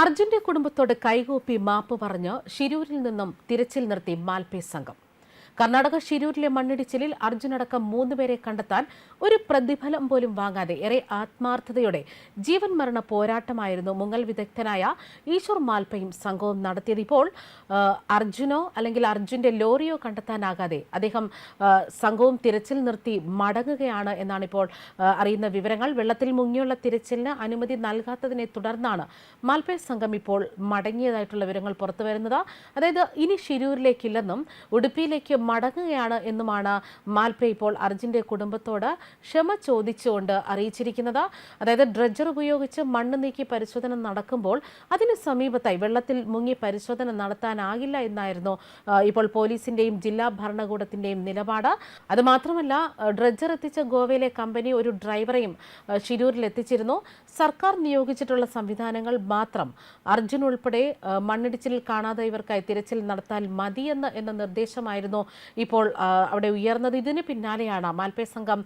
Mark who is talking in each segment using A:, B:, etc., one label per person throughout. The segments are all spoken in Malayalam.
A: അർജുന്റെ കുടുംബത്തോട് കൈകൂപ്പി മാപ്പ് പറഞ്ഞ് ഷിരൂരിൽ നിന്നും തിരച്ചിൽ നിർത്തി മാൽപേ സംഘം. കർണാടക ഷിരൂരിലെ മണ്ണിടിച്ചിലിൽ അർജുനടക്കം 3 പേരെ കണ്ടെത്താൻ ഒരു പ്രതിഫലം പോലും വാങ്ങാതെ ഏറെ ആത്മാർത്ഥതയോടെ ജീവൻ മരണ പോരാട്ടമായിരുന്നു മുങ്ങൽ വിദഗ്ധനായ ഈശ്വർ മാൽപയും സംഘവും നടത്തിയത്. ഇപ്പോൾ അർജുനോ അല്ലെങ്കിൽ അർജുന്റെ ലോറിയോ കണ്ടെത്താനാകാതെ അദ്ദേഹം സംഘവും തിരച്ചിൽ നിർത്തി മടങ്ങുകയാണ് എന്നാണ് ഇപ്പോൾ അറിയുന്ന വിവരങ്ങൾ. വെള്ളത്തിൽ മുങ്ങിയുള്ള തിരച്ചിലിന് അനുമതി നൽകാത്തതിനെ തുടർന്നാണ് മാൽപേ സംഘം ഇപ്പോൾ മടങ്ങിയതായിട്ടുള്ള വിവരങ്ങൾ പുറത്തുവരുന്നത്. അതായത് ഇനി ഷിരൂരിലേക്കില്ലെന്നും ഉടുപ്പിയിലേക്ക് മടങ്ങുകയാണ് എന്നുമാണ് മാൽപേ ഇപ്പോൾ അർജുന്റെ കുടുംബത്തോട് ക്ഷമ ചോദിച്ചുകൊണ്ട് അറിയിച്ചിരിക്കുന്നത്. അതായത് ഡ്രഡ്ജർ ഉപയോഗിച്ച് മണ്ണ് നീക്കി പരിശോധന നടക്കുമ്പോൾ അതിന് സമീപത്തായി വെള്ളത്തിൽ മുങ്ങി പരിശോധന നടത്താനാകില്ല എന്നായിരുന്നു ഇപ്പോൾ പോലീസിന്റെയും ജില്ലാ ഭരണകൂടത്തിന്റെയും നിലപാട്. അതുമാത്രമല്ല, ഡ്രഡ്ജർ എത്തിച്ച ഗോവയിലെ കമ്പനി ഒരു ഡ്രൈവറെയും ഷിരൂരിൽ എത്തിച്ചിരുന്നു. സർക്കാർ നിയോഗിച്ചിട്ടുള്ള സംവിധാനങ്ങൾ മാത്രം അർജുൻ ഉൾപ്പെടെ മണ്ണിടിച്ചിലിൽ കാണാതായവർക്കായി തിരച്ചിൽ നടത്താൻ മതിയെന്ന് എന്ന നിർദ്ദേശമായിരുന്നു ഇപ്പോൾ അവിടെ ഉയർന്നത്. ഇതിന് പിന്നാലെയാണ് മാൽപേ സംഘം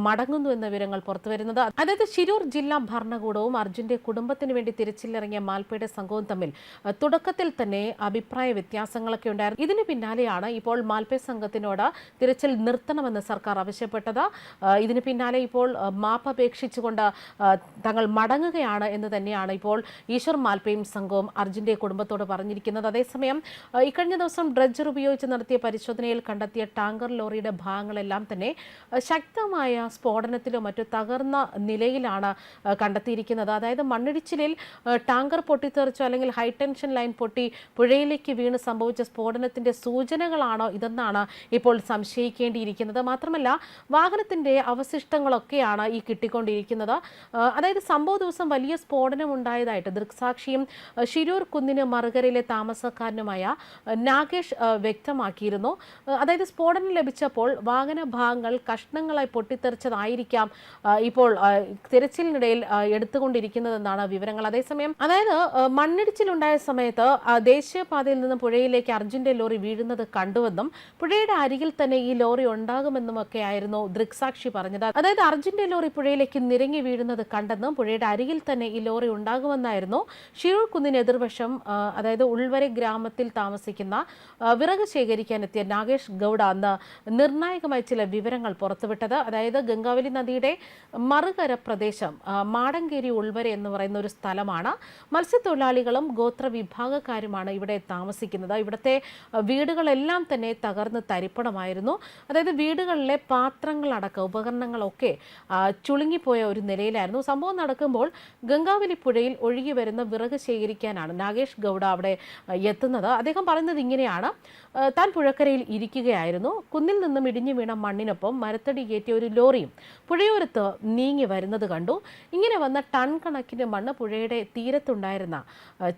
A: മടങ്ങുന്നു എന്ന വിവരങ്ങൾ പുറത്തുവരുന്നത്. അതായത് ഷിരൂർ ജില്ലാ ഭരണകൂടവും അർജുന്റെ കുടുംബത്തിന് വേണ്ടി തിരച്ചിലിറങ്ങിയ മാൽപേയുടെ സംഘവും തമ്മിൽ തുടക്കത്തിൽ തന്നെ അഭിപ്രായ വ്യത്യാസങ്ങളൊക്കെ ഉണ്ടായിരുന്നു. ഇതിന് പിന്നാലെയാണ് ഇപ്പോൾ മാൽപേ സംഘത്തിനോട് തിരച്ചിൽ നിർത്തണമെന്ന് സർക്കാർ ആവശ്യപ്പെട്ടത്. ഇതിന് പിന്നാലെ ഇപ്പോൾ മാപ്പ് അപേക്ഷിച്ചുകൊണ്ട് തങ്ങൾ മടങ്ങുകയാണ് എന്ന് തന്നെയാണ് ഇപ്പോൾ ഈശ്വർ മാൽപേയും സംഘവും അർജുന്റെ കുടുംബത്തോട് പറഞ്ഞിരിക്കുന്നത്. അതേസമയം ഇക്കഴിഞ്ഞ ദിവസം ഡ്രഡ്ജർ ഉപയോഗിച്ച് നടത്തിയ പരിശോധനയിൽ കണ്ടെത്തിയ ടാങ്കർ ലോറിയുടെ ഭാഗങ്ങളെല്ലാം തന്നെ ശക്തമായ സ്ഫോടനത്തിലോ മറ്റു തകർന്ന നിലയിലാണ് കണ്ടെത്തിയിരിക്കുന്നത്. അതായത് മണ്ണിടിച്ചിലിൽ ടാങ്കർ പൊട്ടിത്തെറിച്ചോ അല്ലെങ്കിൽ ഹൈടെൻഷൻ ലൈൻ പൊട്ടി പുഴയിലേക്ക് വീണ് സംഭവിച്ച സ്ഫോടനത്തിന്റെ സൂചനകളാണോ ഇതെന്നാണ് ഇപ്പോൾ സംശയിക്കേണ്ടിയിരിക്കുന്നത്. മാത്രമല്ല, വാഹനത്തിന്റെ അവശിഷ്ടങ്ങളൊക്കെയാണ് ഈ കിട്ടിക്കൊണ്ടിരിക്കുന്നത്. അതായത് സംഭവ ദിവസം വലിയ സ്ഫോടനം ഉണ്ടായതായിട്ട് ദൃക്സാക്ഷിയും ഷിരൂർ കുന്നിന് മറുകരയിലെ താമസക്കാരനുമായ നാഗേഷ് വ്യക്തമാക്കിയിരുന്നു. അതായത് സ്ഫോടനം ലഭിച്ചപ്പോൾ വാഹന ഭാഗങ്ങൾ കഷ്ണങ്ങളായി പൊട്ടിത്തെറിച്ചതായിരിക്കാം ഇപ്പോൾ തിരച്ചിലിനിടയിൽ എടുത്തുകൊണ്ടിരിക്കുന്നതെന്നാണ് വിവരങ്ങൾ. അതേസമയം അതായത് മണ്ണിടിച്ചിലുണ്ടായ സമയത്ത് ദേശീയപാതയിൽ നിന്ന് പുഴയിലേക്ക് അർജുന്റെ ലോറി വീഴുന്നത് കണ്ടുവെന്നും പുഴയുടെ അരികിൽ തന്നെ ഈ ലോറി ഉണ്ടാകുമെന്നുമൊക്കെ ആയിരുന്നു ദൃക്സാക്ഷി പറഞ്ഞത്. അതായത് അർജുന്റെ ലോറി പുഴയിലേക്ക് നിരങ്ങി വീഴുന്നത് കണ്ടെന്നും പുഴയുടെ അരികിൽ തന്നെ ഈ ലോറി ഉണ്ടാകുമെന്നായിരുന്നു ഷിരൂർ കുന്നിന് എതിർവശം അതായത് ഉൾവരെ ഗ്രാമത്തിൽ താമസിക്കുന്ന വിറക് ശേഖരിക്കാൻ എത്തിയ നാഗേഷ് ഗൌഡ അന്ന് നിർണായകമായ ചില വിവരങ്ങൾ പുറത്തുവിട്ടത്. അതായത് ഗംഗാവലി നദിയുടെ മറുകര പ്രദേശം മാടങ്കേരി ഉൾവരെ എന്ന് പറയുന്ന ഒരു സ്ഥലമാണ്. മത്സ്യത്തൊഴിലാളികളും ഗോത്ര വിഭാഗക്കാരുമാണ് ഇവിടെ താമസിക്കുന്നത്. ഇവിടുത്തെ വീടുകളെല്ലാം തന്നെ തകർന്ന് തരിപ്പണമായിരുന്നു. അതായത് വീടുകളിലെ പാത്രങ്ങളടക്കം ഉപകരണങ്ങളൊക്കെ ചുളുങ്ങിപ്പോയ ഒരു നിലയിലായിരുന്നു. സംഭവം നടക്കുമ്പോൾ ഗംഗാവലി പുഴയിൽ ഒഴുകി വരുന്ന വിറക് ശേഖരിക്കാനാണ് നാഗേഷ് ഗൌഡ അവിടെ എത്തുന്നത്. അദ്ദേഹം പറയുന്നത് ഇങ്ങനെയാണ്: താൻ പുഴക്കരയിൽ ഇരിക്കുകയായിരുന്നു. കുന്നിൽ നിന്നും ഇടിഞ്ഞു വീണ മണ്ണിനൊപ്പം മരത്തടി കയറ്റിയ ഒരു ലോറിയും പുഴയോരത്ത് നീങ്ങി വരുന്നത് കണ്ടു. ഇങ്ങനെ വന്ന ടൺ കണക്കിന് മണ്ണ് പുഴയുടെ തീരത്തുണ്ടായിരുന്ന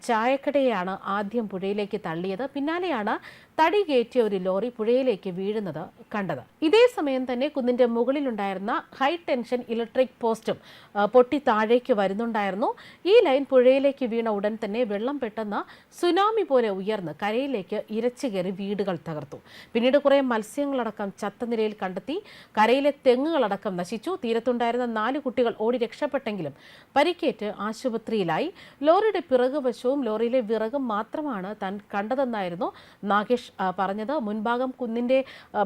A: ചായക്കടയാണ് ആദ്യം പുഴയിലേക്ക് തള്ളിയത്. പിന്നാലെയാണ് തടി കയറ്റിയ ഒരു ലോറി പുഴയിലേക്ക് വീഴുന്നത് കണ്ടത്. ഇതേ സമയം തന്നെ കുന്നിന്റെ മുകളിലുണ്ടായിരുന്ന ഹൈ ടെൻഷൻ ഇലക്ട്രിക് പോസ്റ്റും പൊട്ടി താഴേക്ക് വരുന്നുണ്ടായിരുന്നു. ഈ ലൈൻ പുഴയിലേക്ക് വീണ ഉടൻ തന്നെ വെള്ളം പെട്ടെന്ന് സുനാമി പോലെ ഉയർന്ന് കരയിലേക്ക് ഇരച്ചു കയറി വീടുകൾ തകർത്തു. പിന്നീട് കുറെ മത്സ്യങ്ങളടക്കം ചത്ത നിലയിൽ കണ്ടെത്തി. കരയിലെ തെങ്ങുകളടക്കം നശിച്ചു. തീരത്തുണ്ടായിരുന്ന 4 കുട്ടികൾ ഓടി രക്ഷപ്പെട്ടെങ്കിലും പരിക്കേറ്റ് ആശുപത്രിയിലായി. ലോറിയുടെ പിറകുവശവും ലോറിയിലെ വിറകും മാത്രമാണ് താൻ കണ്ടതെന്നായിരുന്നു നാഗേഷ് പറഞ്ഞത്. മുൻഭാഗം കുന്നിന്റെ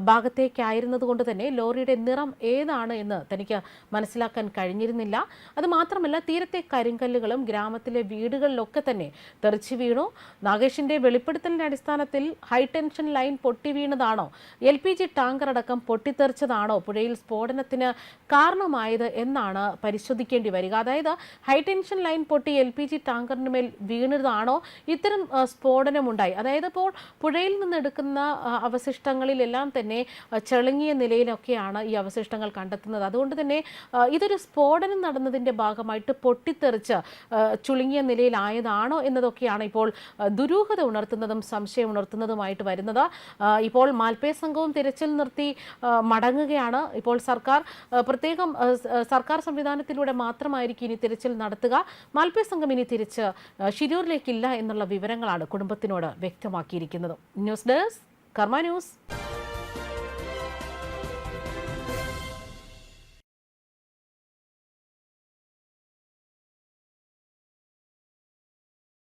A: ഭാഗത്തേക്കായിരുന്നത് കൊണ്ട് തന്നെ ലോറിയുടെ നിറം ഏതാണ് എന്ന് തനിക്ക് മനസ്സിലാക്കാൻ കഴിഞ്ഞിരുന്നില്ല. അത് മാത്രമല്ല, തീരത്തെ കരിങ്കല്ലുകളും ഗ്രാമത്തിലെ വീടുകളിലൊക്കെ തന്നെ തെറിച്ചു വീണു. നാഗേഷിന്റെ വെളിപ്പെടുത്തലിന്റെ അടിസ്ഥാനത്തിൽ ഹൈടെൻഷൻ ലൈൻ പൊട്ടി വീണതാണോ, LPG ടാങ്കർ അടക്കം പൊട്ടിത്തെറിച്ചതാണോ പുഴയിൽ സ്ഫോടനത്തിന് കാരണമായത് എന്നാണ് പരിശോധിക്കേണ്ടി വരിക. അതായത് ഹൈടെൻഷൻ ലൈൻ പൊട്ടി LPG ടാങ്കറിന് മേൽ വീണതാണോ ഇത്തരം സ്ഫോടനമുണ്ടായി. അതായത് ഇപ്പോൾ പുഴയിൽ നിന്ന് എടുക്കുന്ന അവശിഷ്ടങ്ങളിലെല്ലാം തന്നെ ചെളുങ്ങിയ നിലയിലൊക്കെയാണ് ഈ അവശിഷ്ടങ്ങൾ കണ്ടെത്തുന്നത്. അതുകൊണ്ട് തന്നെ ഇതൊരു സ്ഫോടനം നടന്നതിൻ്റെ ഭാഗമായിട്ട് പൊട്ടിത്തെറിച്ച് ചുളുങ്ങിയ നിലയിലായതാണോ എന്നതൊക്കെയാണ് ഇപ്പോൾ ദുരൂഹത ഉണർത്തുന്നതും സംശയം ഉണർത്തുന്നതുമായിട്ട് വരുന്നത്. ഇപ്പോൾ മാൽപേ സംഘവും തിരച്ചിൽ നിർത്തി മടങ്ങുകയാണ്. ഇപ്പോൾ പ്രത്യേകം സർക്കാർ സംവിധാനത്തിലൂടെ മാത്രമായിരിക്കും ഇനി തിരച്ചിൽ നടത്തുക. മാൽപേ സംഘം ഇനി തിരിച്ച് ഷിരൂരിലേക്കില്ല എന്നുള്ള വിവരങ്ങളാണ് കുടുംബത്തിനോട് വ്യക്തമാക്കിയിരിക്കുന്നത്. ന്യൂസ് ഡെസ്ക് കർമ്മ ന്യൂസ്.